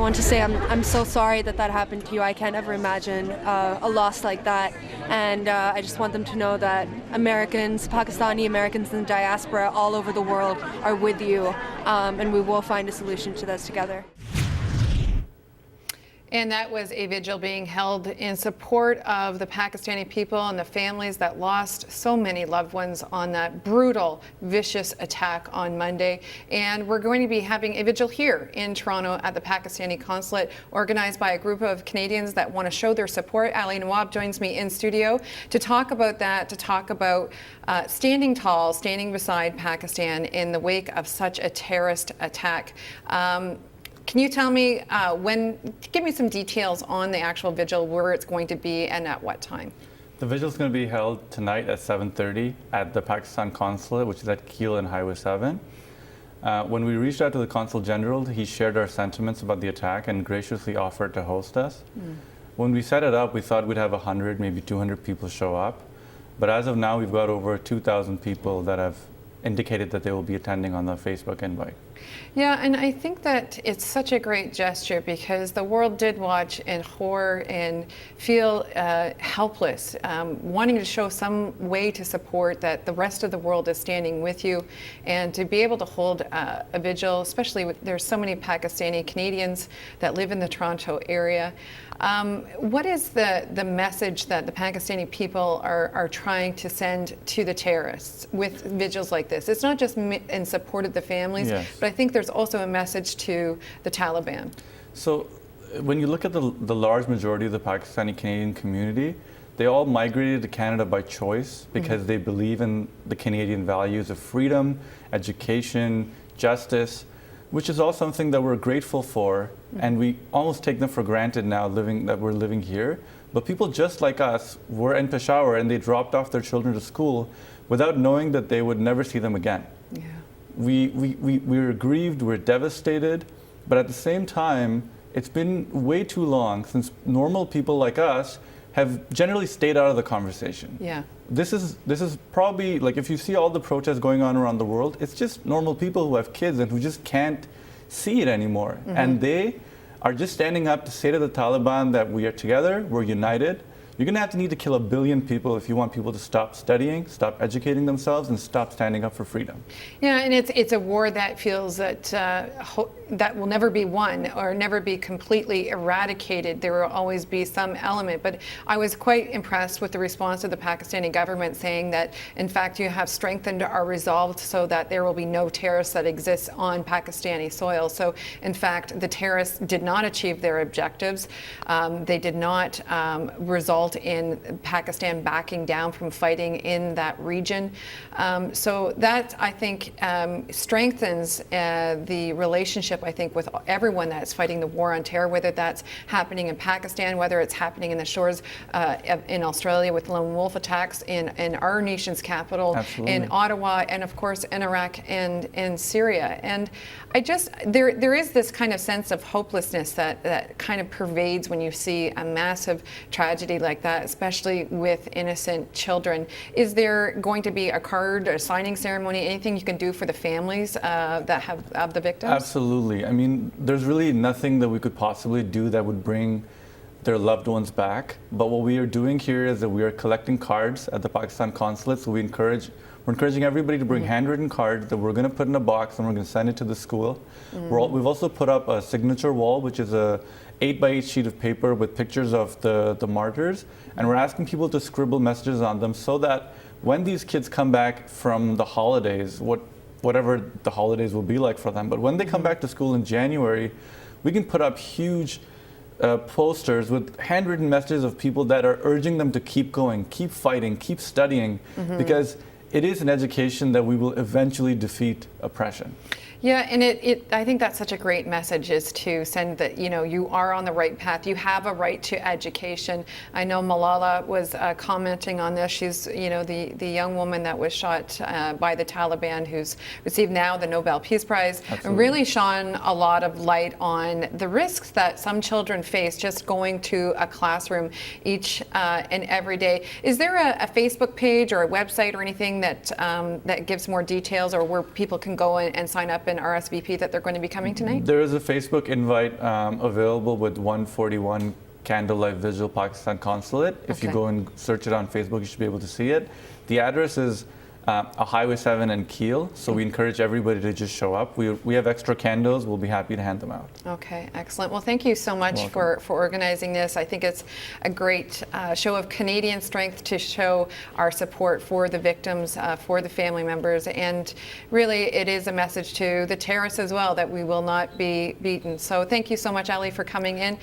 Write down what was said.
want to say I'm so sorry that happened to you. I can't ever imagine a loss like that. And I just want them to know that Americans, Pakistani Americans in the diaspora all over the world are with you, and we will find a solution to this together. And that was a vigil being held in support of the Pakistani people and the families that lost so many loved ones on that brutal, vicious attack on Monday. And we're going to be having a vigil here in Toronto at the Pakistani consulate, organized by a group of Canadians that want to show their support. Ali Nawab joins me in studio to talk about that, to talk about standing tall, standing beside Pakistan in the wake of such a terrorist attack. Can you tell me give me some details on the actual vigil, where it's going to be and at what time? The vigil is going to be held tonight at 7:30 at the Pakistan consulate, which is at Keele and Highway 7. When we reached out to the Consul General, he shared our sentiments about the attack and graciously offered to host us. When we set it up, we thought we'd have 100, maybe 200 people show up. But as of now, we've got over 2,000 people that have indicated that they will be attending on the Facebook invite. Yeah, and I think that it's such a great gesture because the world did watch in horror and feel helpless, wanting to show some way to support that the rest of the world is standing with you, and to be able to hold a vigil, especially with there's so many Pakistani Canadians that live in the Toronto area. What is the message that the Pakistani people are trying to send to the terrorists with vigils like this? It's not just in support of the families, yes, but I think there's also a message to the Taliban. So when you look at the large majority of the Pakistani Canadian community, they all migrated to Canada by choice because they believe in the Canadian values of freedom, education, justice, which is all something that we're grateful for, and we almost take them for granted now that we're living here. But people just like us were in Peshawar and they dropped off their children to school without knowing that they would never see them again. Yeah. We're grieved, we're devastated, but at the same time, it's been way too long since normal people like us have generally stayed out of the conversation. Yeah. This is probably, like, if you see all the protests going on around the world, it's just normal people who have kids and who just can't see it anymore. And they are just standing up to say to the Taliban that we are together, we're united. You're going to need to kill 1 billion people if you want people to stop studying, stop educating themselves, and stop standing up for freedom. Yeah, and it's a war that feels that that will never be won or never be completely eradicated. There will always be some element. But I was quite impressed with the response of the Pakistani government, saying that, in fact, you have strengthened our resolve so that there will be no terrorists that exist on Pakistani soil. So, in fact, the terrorists did not achieve their objectives. They did not result in Pakistan backing down from fighting in that region. So that, I think, strengthens the relationship, I think, with everyone that's fighting the war on terror, whether that's happening in Pakistan, whether it's happening in the shores in Australia with lone wolf attacks in our nation's capital, absolutely, in Ottawa, and of course in Iraq and in Syria. And I just, there is this kind of sense of hopelessness that kind of pervades when you see a massive tragedy like that, especially with innocent children. Is there going to be a card, a signing ceremony, anything you can do for the families that have of the victims? Absolutely. I mean, there's really nothing that we could possibly do that would bring their loved ones back. But what we are doing here is that we are collecting cards at the Pakistan consulate. So we're encouraging everybody to bring handwritten cards that we're going to put in a box and we're going to send it to the school. We've also put up a signature wall, which is a 8x8 sheet of paper with pictures of the martyrs, and we're asking people to scribble messages on them so that when these kids come back from the holidays, whatever the holidays will be like for them, but when they come back to school in January, we can put up huge posters with handwritten messages of people that are urging them to keep going, keep fighting, keep studying, because it is an education that we will eventually defeat oppression. Yeah, and I think that's such a great message, is to send that, you are on the right path. You have a right to education. I know Malala was commenting on this. She's, the young woman that was shot by the Taliban, who's received now the Nobel Peace Prize, and really shone a lot of light on the risks that some children face just going to a classroom each and every day. Is there a Facebook page or a website or anything that gives more details, or where people can go and sign up up and RSVP that they're going to be coming tonight? There is a Facebook invite available with 141 Candlelight Vigil Pakistan Consulate. If you Okay. go and search it on Facebook, you should be able to see it. The address is a Highway 7 and Kiel, so we encourage everybody to just show up. We have extra candles. We'll be happy to hand them out. Okay, excellent. Well, thank you so much for organizing this. I think it's a great show of Canadian strength to show our support for the victims, for the family members, and really it is a message to the terrorists as well that we will not be beaten. So thank you so much, Ali, for coming in.